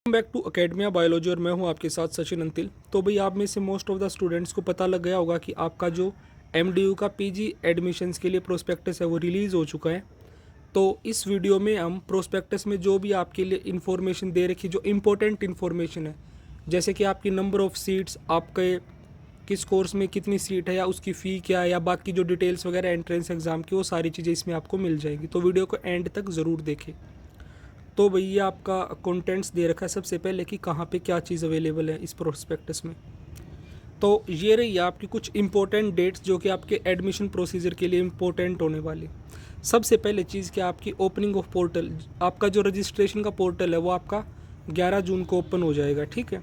Back to academia biology और मैं हूं आपके साथ सचिन अंतिल। तो भाई आप में से मोस्ट ऑफ द स्टूडेंट्स को पता लग गया होगा कि आपका जो एमडीयू का पीजी एडमिशन्स के लिए प्रोस्पेक्टस है वो रिलीज़ हो चुका है। तो इस वीडियो में हम प्रोस्पेक्टस में जो भी आपके लिए इन्फॉर्मेशन दे रखी, जो इम्पोर्टेंट इन्फॉर्मेशन है, जैसे कि आपकी नंबर ऑफ़ सीट्स, आपके किस कोर्स में कितनी सीट है या उसकी फ़ी क्या है या बाकी जो डिटेल्स वगैरह एंट्रेंस एग्ज़ाम की, वो सारी चीज़ें इसमें आपको मिल जाएंगी। तो वीडियो को एंड तक ज़रूर देखें। तो भैया आपका कंटेंट्स दे रखा है सबसे पहले कि कहाँ पे क्या चीज़ अवेलेबल है इस प्रोस्पेक्टस में। तो ये रही आपकी कुछ इंपॉर्टेंट डेट्स जो कि आपके एडमिशन प्रोसीजर के लिए इम्पोर्टेंट होने वाली। सबसे पहले चीज़ क्या, आपकी ओपनिंग ऑफ पोर्टल, आपका जो रजिस्ट्रेशन का पोर्टल है वो आपका 11 जून को ओपन हो जाएगा, ठीक है।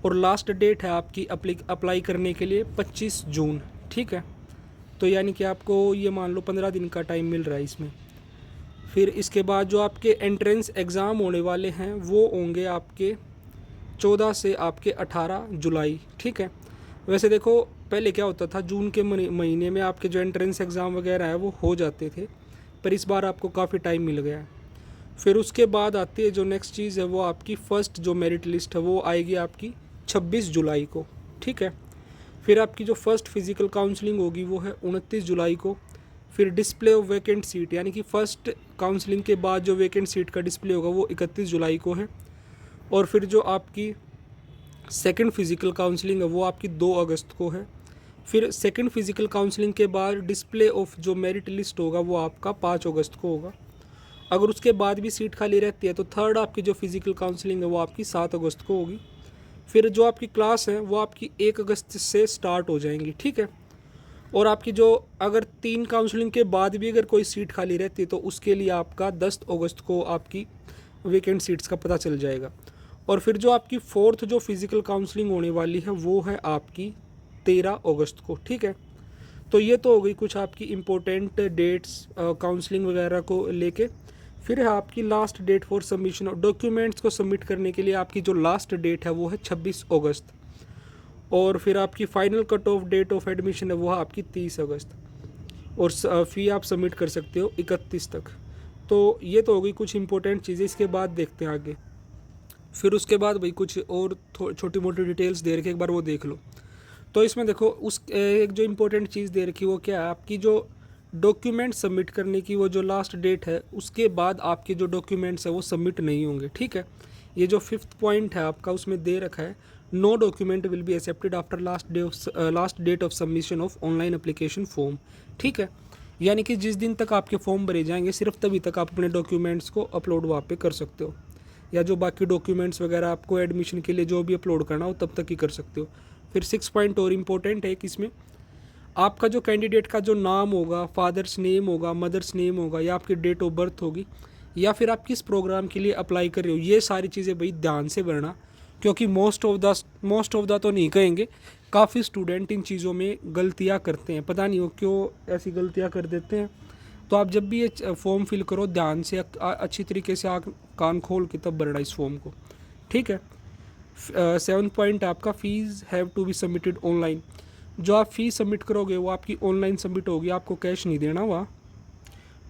और लास्ट डेट है आपकी अप्लाई करने के लिए 25 जून, ठीक है। तो यानी कि आपको ये मान लो 15 दिन का टाइम मिल रहा है इसमें। फिर इसके बाद जो आपके एंट्रेंस एग्ज़ाम होने वाले हैं वो होंगे आपके 14 से आपके 18 जुलाई, ठीक है। वैसे देखो पहले क्या होता था, जून के महीने में आपके जो एंट्रेंस एग्ज़ाम वगैरह है वो हो जाते थे, पर इस बार आपको काफ़ी टाइम मिल गया है। फिर उसके बाद आती है जो नेक्स्ट चीज़ है, वो आपकी फ़र्स्ट जो मेरिट लिस्ट है वो आएगी आपकी 26 जुलाई को, ठीक है। फिर आपकी जो फर्स्ट फिज़िकल काउंसलिंग होगी वो है 29 जुलाई को। फिर डिस्प्ले ऑफ वैकेंट सीट, यानी कि फ़र्स्ट काउंसलिंग के बाद जो वैकेंट सीट का डिस्प्ले होगा वो 31 जुलाई को है। और फिर जो आपकी सेकंड फिज़िकल काउंसलिंग है वो आपकी 2 अगस्त को है। फिर सेकंड फिज़िकल काउंसलिंग के बाद डिस्प्ले ऑफ जो मेरिट लिस्ट होगा वो आपका 5 अगस्त को होगा। अगर उसके बाद भी सीट खाली रहती है तो थर्ड आपकी जो फिज़िकल काउंसलिंग है वो आपकी 7 अगस्त को होगी। फिर जो आपकी क्लास है वो आपकी 1 अगस्त से स्टार्ट हो जाएंगी, ठीक है। और आपकी जो अगर 3 काउंसलिंग के बाद भी अगर कोई सीट खाली रहती है तो उसके लिए आपका 10 अगस्त को आपकी वेकेंट सीट्स का पता चल जाएगा। और फिर जो आपकी फोर्थ जो फिज़िकल काउंसलिंग होने वाली है वो है आपकी 13 अगस्त को, ठीक है। तो ये तो हो गई कुछ आपकी इम्पोर्टेंट डेट्स काउंसलिंग वगैरह को लेके। फिर है आपकी last date for submission of documents को सबमिट करने के लिए आपकी जो लास्ट डेट है वो है 26 अगस्त। और फिर आपकी final cut off date of admission है वो है आपकी 30 अगस्त। और फ़ी आप सबमिट कर सकते हो 31 तक। तो ये तो हो गई कुछ इंपॉर्टेंट चीज़ें। इसके बाद देखते हैं आगे। फिर उसके बाद भाई कुछ और छोटी मोटी डिटेल्स दे रखी, एक बार वो देख लो। तो इसमें देखो उस एक जो इम्पोर्टेंट चीज़ दे रखी वो क्या है, आपकी जो डॉक्यूमेंट सबमिट करने की वो जो लास्ट डेट है उसके बाद आपके जो डॉक्यूमेंट्स है वो सबमिट नहीं होंगे, ठीक है। ये जो 5th पॉइंट है आपका उसमें दे रखा है, no document will be accepted after last date of submission of online application form, ठीक है। यानी कि जिस दिन तक आपके फॉर्म भरे जाएंगे सिर्फ तभी तक आप अपने डॉक्यूमेंट्स को अपलोड वहाँ पे कर सकते हो, या जो बाकी डॉक्यूमेंट्स वगैरह आपको एडमिशन के लिए जो भी अपलोड करना हो तब तक ही कर सकते हो। फिर 6 पॉइंट और इम्पोर्टेंट है कि इसमें आपका जो कैंडिडेट का जो नाम होगा, फादर्स नेम होगा, मदर्स नेम होगा, या आपकी डेट ऑफ बर्थ होगी, या फिर आप किस प्रोग्राम के लिए अप्लाई कर रहे हो, ये सारी चीज़ें भाई ध्यान से भरना। क्योंकि मोस्ट ऑफ द तो नहीं कहेंगे, काफ़ी स्टूडेंट इन चीज़ों में गलतियाँ करते हैं, पता नहीं वो क्यों ऐसी गलतियाँ कर देते हैं। तो आप जब भी ये फॉर्म फिल करो ध्यान से, अच्छी तरीके से आँख कान खोल के तब भरना इस फॉर्म को, ठीक है। 7 पॉइंट आपका fees have to be submitted online. जो आप फ़ीस सबमिट करोगे वो आपकी ऑनलाइन सबमिट होगी, आपको कैश नहीं देना वहाँ।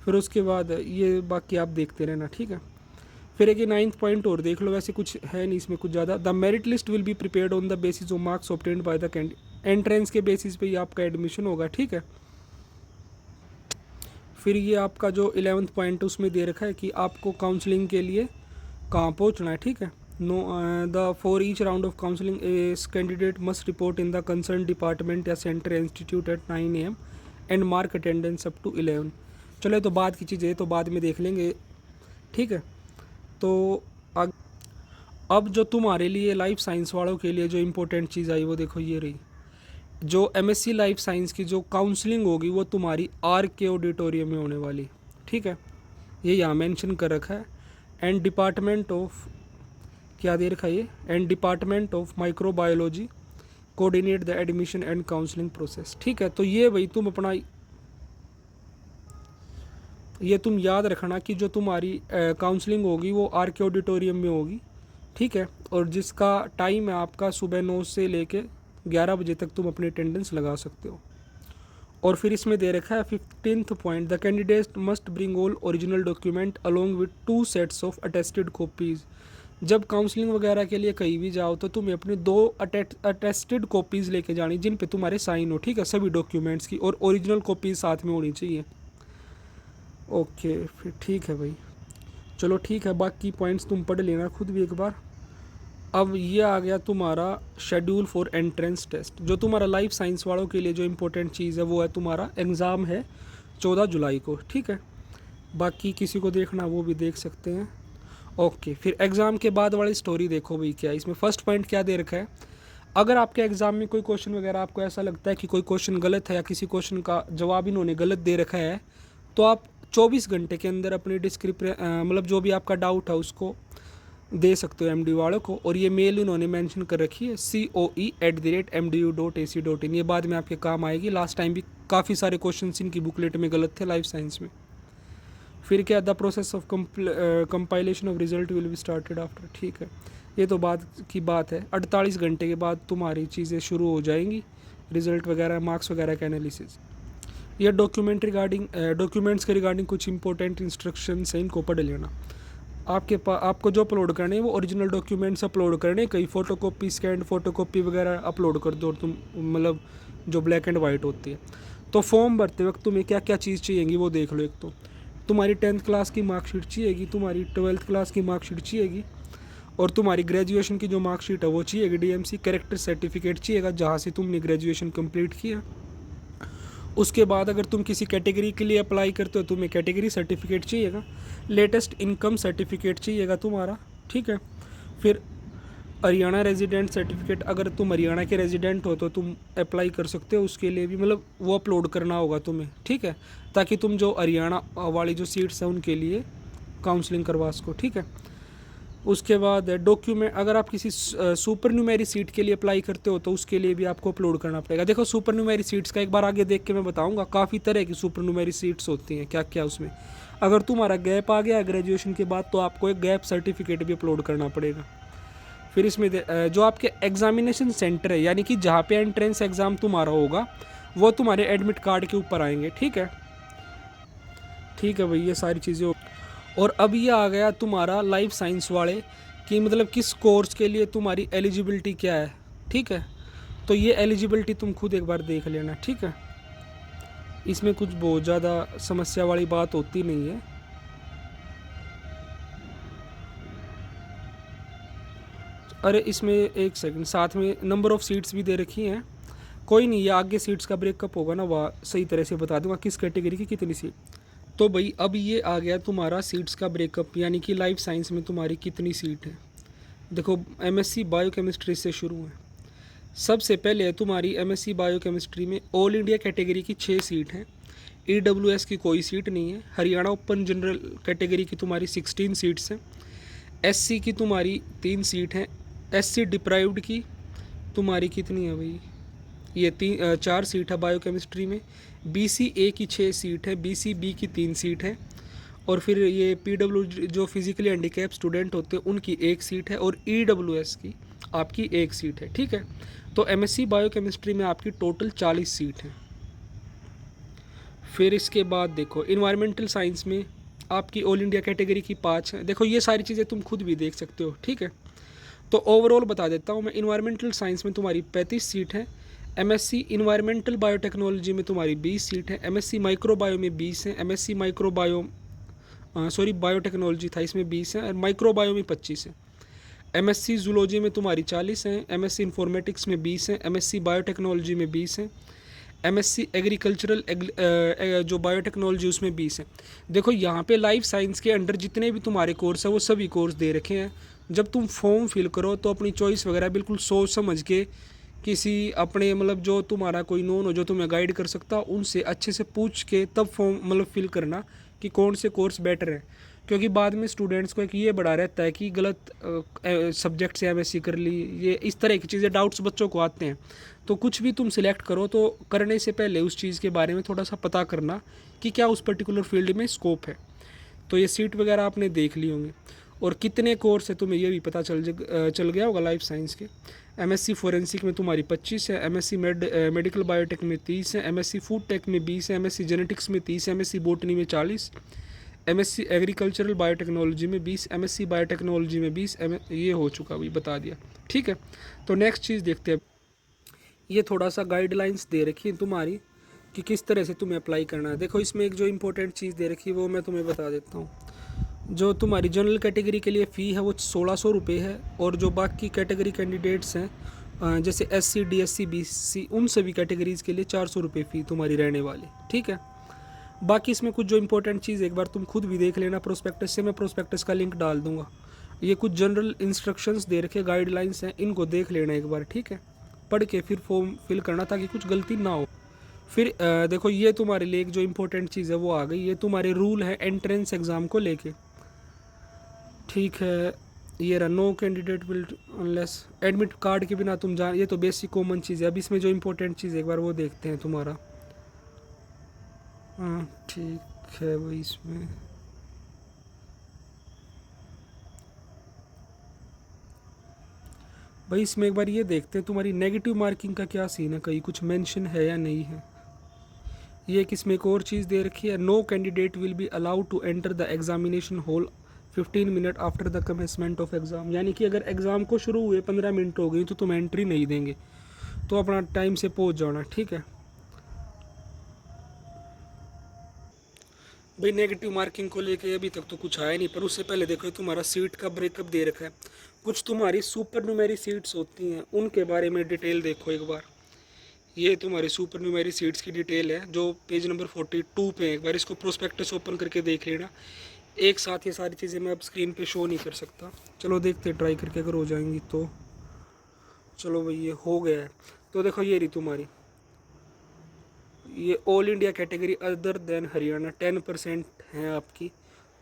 फिर उसके बाद ये बाकी आप देखते रहना, ठीक है। फिर एक 9th पॉइंट और देख लो, वैसे कुछ है नहीं इसमें कुछ ज़्यादा। The merit list will be prepared on the basis of marks obtained by the candidate. Entrance के बेसिस पे ही आपका एडमिशन होगा, ठीक है। फिर ये आपका जो 11th पॉइंट उसमें दे रखा है कि आपको काउंसलिंग के लिए कहाँ पहुँचना है, ठीक है। No the for each round of counselling as candidate must report in the concern department या centre institute at 9 AM and mark attendance up to 11। चलो तो बाद की चीज़ें तो बाद में देख लेंगे, ठीक है। तो अब जो तुम्हारे लिए लाइफ साइंस वालों के लिए जो इम्पोर्टेंट चीज़ आई वो देखो, ये रही। जो MSc लाइफ साइंस की जो काउंसलिंग होगी वो तुम्हारी RK ऑडिटोरियम में होने वाली, ठीक है। ये यहाँ मेंशन कर रखा है। एंड डिपार्टमेंट ऑफ क्या दे रखा है ये, and department of microbiology coordinate the admission and counselling process, ठीक है। तो ये भाई तुम अपना ये तुम याद रखना कि जो तुम्हारी काउंसलिंग होगी वो RK ऑडिटोरियम में होगी, ठीक है। और जिसका टाइम है आपका सुबह 9 से लेके 11 बजे तक तुम अपनी अटेंडेंस लगा सकते हो। और फिर इसमें दे रखा है 15th point, the candidate must bring all original document along with 2 sets of attested copies. जब काउंसलिंग वगैरह के लिए कहीं भी जाओ तो तुम्हें अपने 2 अटेस्टेड कॉपीज़ लेके जानी जिन पे तुम्हारे साइन हो, ठीक है, सभी डॉक्यूमेंट्स की, और ओरिजिनल कॉपीज साथ में होनी चाहिए। ओके फिर ठीक है भाई, चलो ठीक है, बाकी पॉइंट्स तुम पढ़ लेना खुद भी एक बार। अब ये आ गया तुम्हारा शेड्यूल फॉर एंट्रेंस टेस्ट। जो तुम्हारा लाइफ साइंस वालों के लिए जो इम्पोर्टेंट चीज़ है वो है तुम्हारा एग्ज़ाम है 14 जुलाई को, ठीक है। बाकी किसी को देखना वो भी देख सकते हैं। ओके, फिर एग्ज़ाम के बाद वाली स्टोरी देखो भाई, क्या इसमें फर्स्ट पॉइंट क्या दे रखा है। अगर आपके एग्ज़ाम में कोई क्वेश्चन वगैरह आपको ऐसा लगता है कि कोई क्वेश्चन गलत है या किसी क्वेश्चन का जवाब इन्होंने गलत दे रखा है, तो आप 24 घंटे के अंदर अपनी मतलब जो भी आपका डाउट है उसको दे सकते हो MDU वालों को। और ये मेल उन्होंने मेंशन कर रखी है coe@mdu.ac.in। ये बाद में आपके काम आएगी। लास्ट टाइम भी काफ़ी सारे क्वेश्चन इनकी बुकलेट में गलत थे लाइफ साइंस में। फिर क्या, the process of compilation of result will be started after, ठीक है, ये तो बाद की बात है। 48 घंटे के बाद तुम्हारी चीज़ें शुरू हो जाएंगी, रिजल्ट वगैरह, मार्क्स वगैरह का एनालिसिस। यह डॉक्यूमेंट्स के रिगार्डिंग कुछ इंपॉर्टेंट इंस्ट्रक्शंस हैं, इनको पढ़ लेना। आपको जो अपलोड करने हैं वो ओरिजिनल डॉक्यूमेंट्स अपलोड करने, कहीं फ़ोटोकॉपी, स्कैंड फ़ोटोकॉपी वगैरह अपलोड कर दो। और तुम मतलब जो ब्लैक एंड वाइट होती है। तो फॉर्म भरते वक्त तुम्हें क्या क्या चीज़ चाहिएगी वो देख लो। एक तो तुम्हारी 10th क्लास की मार्कशीट चाहिएगी, तुम्हारी 12th क्लास की मार्कशीट चाहिएगी, और तुम्हारी ग्रेजुएशन की जो मार्कशीट है वो चाहिएगी, DMC कैरेक्टर सर्टिफिकेट चाहिएगा जहाँ से तुमने ग्रेजुएशन कंप्लीट किया। उसके बाद अगर तुम किसी कैटेगरी के लिए अप्लाई करते हो तुम्हें कैटेगरी सर्टिफिकेट चाहिएगा, लेटेस्ट इनकम सर्टिफिकेट चाहिएगा तुम्हारा, ठीक है। फिर हरियाणा रेजिडेंट सर्टिफिकेट, अगर तुम हरियाणा के रेजिडेंट हो तो तुम अप्लाई कर सकते हो, उसके लिए भी मतलब वो अपलोड करना होगा तुम्हें, ठीक है, ताकि तुम जो हरियाणा वाली जो सीट्स हैं उनके लिए काउंसलिंग करवा सको, ठीक है। उसके बाद डॉक्यूमेंट, अगर आप किसी सुपर न्यूमेरी सीट के लिए अप्लाई करते हो तो उसके लिए भी आपको अपलोड करना पड़ेगा। देखो सुपर न्यूमेरी सीट्स का एक बार आगे देख के मैं बताऊंगा, काफ़ी तरह की सुपर न्यूमेरी सीट्स होती हैं, क्या क्या उसमें। अगर तुम्हारा गैप आ गया ग्रेजुएशन के बाद तो आपको एक गैप सर्टिफिकेट भी अपलोड करना पड़ेगा। फिर इसमें जो आपके एग्जामिनेशन सेंटर है, यानी कि जहाँ पे एंट्रेंस एग्ज़ाम तुम्हारा होगा वो तुम्हारे एडमिट कार्ड के ऊपर आएंगे, ठीक है। ठीक है भाई, ये सारी चीज़ें। और अब ये आ गया तुम्हारा लाइफ साइंस वाले कि मतलब किस कोर्स के लिए तुम्हारी एलिजिबिलिटी क्या है, ठीक है। तो ये एलिजिबिलिटी तुम खुद एक बार देख लेना, ठीक है। इसमें कुछ बहुत ज़्यादा समस्या वाली बात होती नहीं है। अरे इसमें एक सेकंड, साथ में नंबर ऑफ़ सीट्स भी दे रखी हैं। कोई नहीं, ये आगे सीट्स का ब्रेकअप होगा ना, वह सही तरह से बता दूंगा किस कैटेगरी की कितनी सीट। तो भाई अब ये आ गया तुम्हारा सीट्स का ब्रेकअप, यानी कि लाइफ साइंस में तुम्हारी कितनी सीट है। देखो MSc बायोकेमिस्ट्री से शुरू है। सबसे पहले तुम्हारी MSc बायोकेमिस्ट्री में ऑल इंडिया कैटेगरी की 6 सीट हैं, EWS की कोई सीट नहीं है। हरियाणा ओपन जनरल कैटेगरी की तुम्हारी 16 सीट्स हैं। SC की तुम्हारी 3 सीट हैं। SC डिप्राइव्ड की तुम्हारी कितनी है भाई, ये 4 सीट है बायोकेमिस्ट्री में। BCA की 6 सीट है, BCB की 3 सीट है, और फिर ये PW जो फिजिकली हैंडीकैप स्टूडेंट होते हैं उनकी 1 सीट है, और EWS की आपकी 1 सीट है, ठीक है। तो MSc बायोकेमिस्ट्री में आपकी टोटल 40 सीट है। फिर इसके बाद देखो इन्वायरमेंटल साइंस में आपकी ऑल इंडिया कैटेगरी की 5 है। देखो ये सारी चीज़ें तुम खुद भी देख सकते हो, ठीक है। तो ओवरऑल बता देता हूँ मैं, इन्वायरमेंटल साइंस में तुम्हारी 35 सीट है। MSc इन्वायरमेंटल बायोटेक्नोलॉजी में तुम्हारी 20 सीट है। MSc माइक्रोबायो में 20 है। MSc माइक्रोबायो बायोटेक्नोलॉजी था, इसमें 20 है, और माइक्रोबायो में 25 है। MSc जूलॉजी में तुम्हारी 40 है। MSc इन्फॉर्मेटिक्स में 20 है। MSc बायोटेक्नोलॉजी में 20 है। MSc एग्रीकल्चरल जो बायोटेक्नोलॉजी उसमें 20 है। देखो यहाँ पे लाइफ साइंस के अंडर जितने भी तुम्हारे कोर्स है वो सभी कोर्स दे रखे हैं। जब तुम फॉर्म फिल करो तो अपनी चॉइस वगैरह बिल्कुल सोच समझ के, किसी अपने मतलब जो तुम्हारा कोई नोन हो जो तुम्हें गाइड कर सकता हो उनसे अच्छे से पूछ के तब फॉर्म मतलब फिल करना कि कौन से कोर्स बेटर है। क्योंकि बाद में स्टूडेंट्स को एक ये बड़ा रहता है कि गलत सब्जेक्ट से MSc कर ली, ये इस तरह की चीज़ें डाउट्स बच्चों को आते हैं। तो कुछ भी तुम सिलेक्ट करो तो करने से पहले उस चीज़ के बारे में थोड़ा सा पता करना कि क्या उस पर्टिकुलर फील्ड में स्कोप है। तो ये सीट वगैरह आपने देख ली होंगी, और कितने कोर्स है तुम्हें ये भी पता चल गया होगा लाइफ साइंस के। MSc फोरेंसिक में तुम्हारी 25 है। MSc मेडिकल बायोटेक में 30 है। MSc फूड टेक में 20 है। MSc जेनेटिक्स में 30 है। MSc बोटनी में 40, एमएससी एग्रीकल्चरल बायोटेक्नोलॉजी में 20, एमएससी बायोटेक्नोलॉजी में 20, ये हो चुका भाई, बता दिया। ठीक है, तो नेक्स्ट चीज़ देखते हैं। ये थोड़ा सा गाइडलाइंस दे रखी है तुम्हारी कि किस तरह से तुम्हें अप्लाई करना है। देखो इसमें एक जो इंपॉर्टेंट चीज़ दे रखी है वो मैं तुम्हें बता देता हूँ। जो तुम्हारी जनरल कैटेगरी के लिए फ़ी है वो 1600 रुपये है, और जो बाकी कैटेगरी कैंडिडेट्स हैं जैसे SC DSC BC उन सभी कैटेगरीज़ के लिए 400 रुपये फ़ी तुम्हारी रहने वाली। ठीक है, बाकी इसमें कुछ जो इंपॉर्टेंट चीज़ एक बार तुम खुद भी देख लेना प्रोस्पेक्टस से, मैं प्रोस्पेक्टस का लिंक डाल दूंगा। ये कुछ जनरल इंस्ट्रक्शंस दे रखे, गाइडलाइंस हैं, इनको देख लेना एक बार। ठीक है, पढ़ के फिर फॉर्म फिल करना ताकि कुछ गलती ना हो। फिर देखो ये तुम्हारे लिए एक जो इम्पोर्टेंट चीज़ है वो आ गई, ये तुम्हारे रूल है एंट्रेंस एग्ज़ाम को लेके। ठीक है, ये रहा no candidate will unless admit card के बिना तुम जान, ये तो बेसिक कॉमन चीज़ है। अब इसमें जो इम्पोर्टेंट चीज़ एक बार वो देखते हैं तुम्हारा। हाँ ठीक है, वही इसमें भाई, इसमें एक बार ये देखते हैं तुम्हारी नेगेटिव मार्किंग का क्या सीन है, कहीं कुछ मेंशन है या नहीं है। ये किसमें एक और चीज़ दे रखी है, no candidate will be allowed to enter the examination hall 15 minute after the commencement of exam. यानी कि अगर एग्ज़ाम को शुरू हुए 15 मिनट हो गई तो तुम एंट्री नहीं देंगे, तो अपना टाइम से पहुंच जाना। ठीक है भाई, नेगेटिव मार्किंग को लेके अभी तक तो कुछ आया नहीं, पर उससे पहले देखो तुम्हारा सीट का ब्रेकअप दे रखा है। कुछ तुम्हारी सुपर न्यूमेरी सीट्स होती हैं उनके बारे में डिटेल देखो एक बार। ये तुम्हारी सुपर न्यूमेरी सीट्स की डिटेल है जो पेज नंबर 42 पे है। एक बार इसको प्रोस्पेक्टस ओपन करके देख लेना। एक साथ ये सारी चीज़ें मैं अब स्क्रीन पे शो नहीं कर सकता, चलो देखते ट्राई करके, अगर हो जाएंगी तो। चलो भाई ये हो गया है। तो देखो ये रही तुम्हारी, ये all India category other than Haryana 10% है आपकी।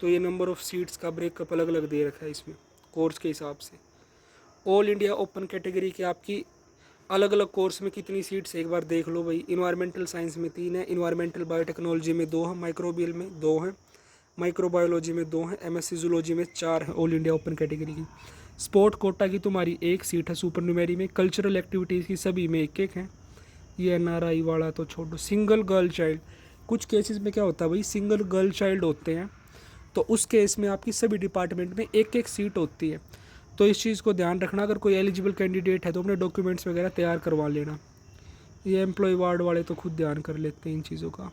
तो ये नंबर ऑफ़ सीट्स का ब्रेकअप अलग अलग दे रखा है इसमें कोर्स के हिसाब से। ऑल इंडिया ओपन कैटेगरी की आपकी अलग अलग कोर्स में कितनी सीट्स एक बार देख लो भाई। इन्वायरमेंटल साइंस में 3 है, इन्वायरमेंटल बायोटेक्नोलॉजी में 2 है, माइक्रोबियल में 2 हैं, माइक्रोबायोलॉजी में 2 हैं, MSc जूलॉजी में 4 है ऑल इंडिया ओपन कैटेगरी की। स्पोर्ट कोटा की तुम्हारी 1 सीट है सुपर न्यूमेरी में। कल्चरल एक्टिविटीज़ की सभी में 1-1 है। ये NRI वाला तो छोड़ो। सिंगल गर्ल चाइल्ड, कुछ केसेस में क्या होता है भाई, सिंगल गर्ल चाइल्ड होते हैं तो उस केस में आपकी सभी डिपार्टमेंट में 1-1 सीट होती है। तो इस चीज़ को ध्यान रखना, अगर कोई एलिजिबल कैंडिडेट है तो अपने डॉक्यूमेंट्स वगैरह तैयार करवा लेना। ये एम्प्लॉय वार्ड वाले तो खुद ध्यान कर लेते हैं इन चीज़ों का।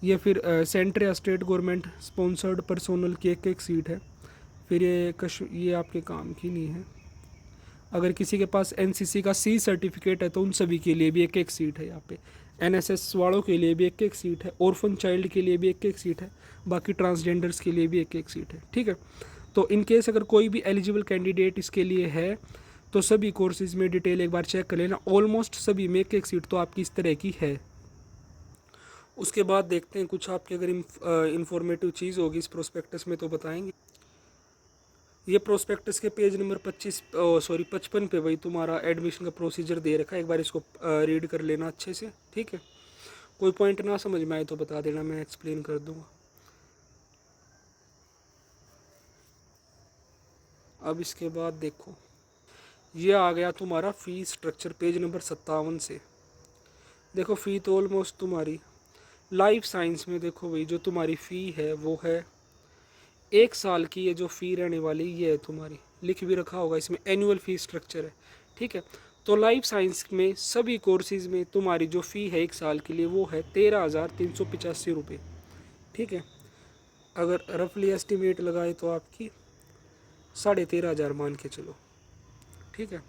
ये फिर सेंट्रल या स्टेट गवर्नमेंट स्पॉन्सर्ड पर्सोनल की 1-1 सीट है। फिर ये आपके काम की नहीं है। अगर किसी के पास NCC का C सर्टिफिकेट है तो उन सभी के लिए भी 1-1 सीट है यहाँ पे। NSS वालों के लिए भी 1-1 सीट है, ऑर्फन चाइल्ड के लिए भी 1-1 सीट है, बाकी ट्रांसजेंडर्स के लिए भी 1-1 सीट है। ठीक है, तो इन केस अगर कोई भी एलिजिबल कैंडिडेट इसके लिए है तो सभी कोर्सेज में डिटेल एक बार चेक कर लेना। ऑलमोस्ट सभी में 1-1 सीट तो आपकी इस तरह की है। उसके बाद देखते हैं कुछ आपके अगर इंफॉर्मेटिव चीज़ होगी इस प्रोस्पेक्टस में तो बताएंगे। ये प्रोस्पेक्टस के पेज नंबर 55 पे भाई तुम्हारा एडमिशन का प्रोसीजर दे रखा है। एक बार इसको रीड कर लेना अच्छे से। ठीक है, कोई पॉइंट ना समझ में आए तो बता देना, मैं एक्सप्लेन कर दूंगा। अब इसके बाद देखो ये आ गया तुम्हारा फ़ी स्ट्रक्चर पेज नंबर 57 से। देखो फ़ी तो ऑलमोस्ट तुम्हारी लाइफ साइंस में देखो भाई जो तुम्हारी फ़ी है वो है 1 साल की। ये जो फ़ी रहने वाली ये है तुम्हारी, लिख भी रखा होगा इसमें, एनुअल फ़ी स्ट्रक्चर है। ठीक है, तो लाइफ साइंस में सभी कोर्सेज़ में तुम्हारी जो फ़ी है 1 साल के लिए वो है 13,385 रुपये। ठीक है, अगर रफली एस्टिमेट लगाए तो आपकी 13,500 मान के चलो। ठीक है,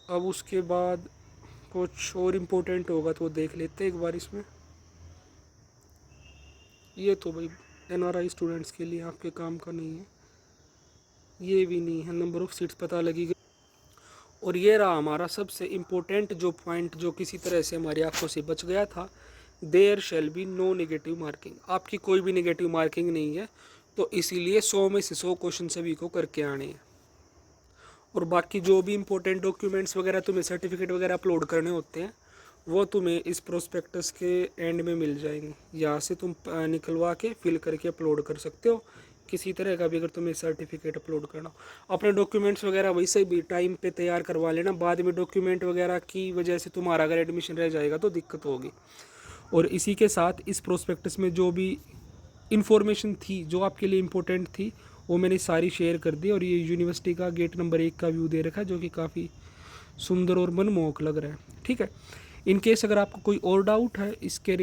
अब उसके बाद कुछ और इम्पोर्टेंट होगा तो देख लेते हैं एक बार इसमें। ये तो भाई NRI स्टूडेंट्स के लिए आपके काम का नहीं है, ये भी नहीं है, नंबर ऑफ़ सीट्स पता लगी गई। और ये रहा हमारा सबसे इम्पोर्टेंट जो पॉइंट जो किसी तरह से हमारी आंखों से बच गया था, there shall be no negative marking. आपकी कोई भी नेगेटिव मार्किंग नहीं है, तो इसीलिए 100 में से 100 क्वेश्चन सभी को करके आने हैं। और बाकी जो भी इंपॉर्टेंट डॉक्यूमेंट्स वगैरह तुम्हें सर्टिफिकेट वगैरह अपलोड करने होते हैं वो तुम्हें इस प्रोस्पेक्टस के एंड में मिल जाएंगे। यहाँ से तुम निकलवा के फिल करके अपलोड कर सकते हो किसी तरह का भी, अगर तुम्हें सर्टिफिकेट अपलोड करना हो। अपने डॉक्यूमेंट्स वगैरह वैसे भी टाइम पे तैयार करवा लेना, बाद में डॉक्यूमेंट वगैरह की वजह से तुम्हारा अगर एडमिशन रह जाएगा तो दिक्कत होगी। और इसी के साथ इस प्रोस्पेक्टस में जो भी इंफॉर्मेशन थी जो आपके लिए इम्पोर्टेंट थी वो मैंने सारी शेयर कर दी। और ये यूनिवर्सिटी का गेट नंबर 1 का व्यू दे रखा है जो कि काफ़ी सुंदर और मनमोहक लग रहा है। ठीक है, इन केस अगर आपको कोई और डाउट है इसके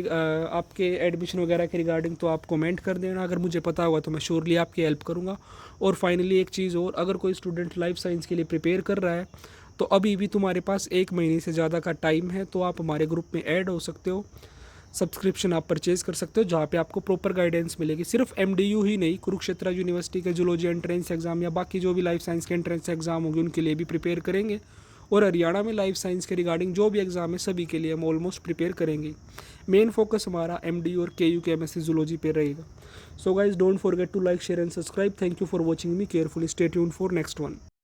आपके एडमिशन वगैरह के रिगार्डिंग तो आप कमेंट कर देना, अगर मुझे पता होगा तो मैं श्योरली आपकी हेल्प करूँगा। और फाइनली एक चीज़ और, अगर कोई स्टूडेंट लाइफ साइंस के लिए प्रिपेयर कर रहा है तो अभी भी तुम्हारे पास 1 महीने से ज़्यादा का टाइम है, तो आप हमारे ग्रुप में ऐड हो सकते हो। सब्सक्रिप्शन आप परचेज़ कर सकते हो जहाँ पे आपको प्रॉपर गाइडेंस मिलेगी। सिर्फ MDU ही नहीं, कुरुक्षेत्र यूनिवर्सिटी के जूलॉजी एंट्रेंस एग्ज़ाम या बाकी जो भी लाइफ साइंस के एंट्रेंस एग्ज़ाम होंगे उनके लिए भी प्रिपेयर करेंगे। और हरियाणा में लाइफ साइंस के रिगार्डिंग जो भी एग्ज़ाम है सभी के लिए हम ऑलमोस्ट प्रिपेयर करेंगे। मेन फोकस हमारा MDU और KU के MSc जूलॉजी पे रहेगा। So guys don't forget to like share and subscribe. Thank you for watching me carefully. Stay tuned for next one.